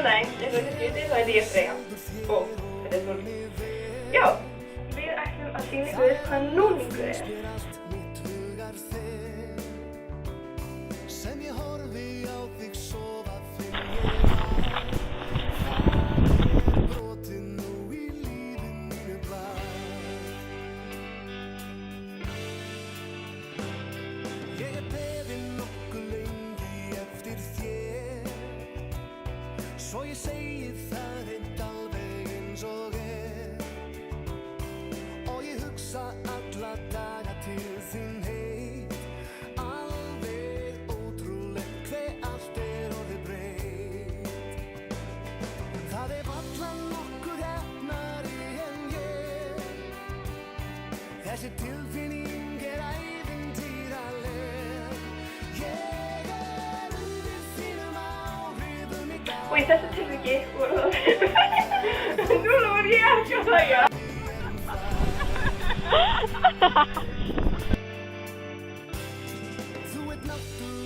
Góðan daginn, ég heiti og heiti ég Freyja og þetta er núning. Já, við ætlum að sýna ykkur hvað núningur er. Svo ég segi það reynd alveg eins og og ég hugsa alla daga til þín heit. Alveg ótrúlegt hve allt orðið breytt. Það varla nokkuð heppnari en ég. Þessi tilfinning ævintýraleg. Ég undir þínum áhrifum í dag. Og í þessu tilviki voru það núna var ég ekki að hlæja. Þú ert náttúran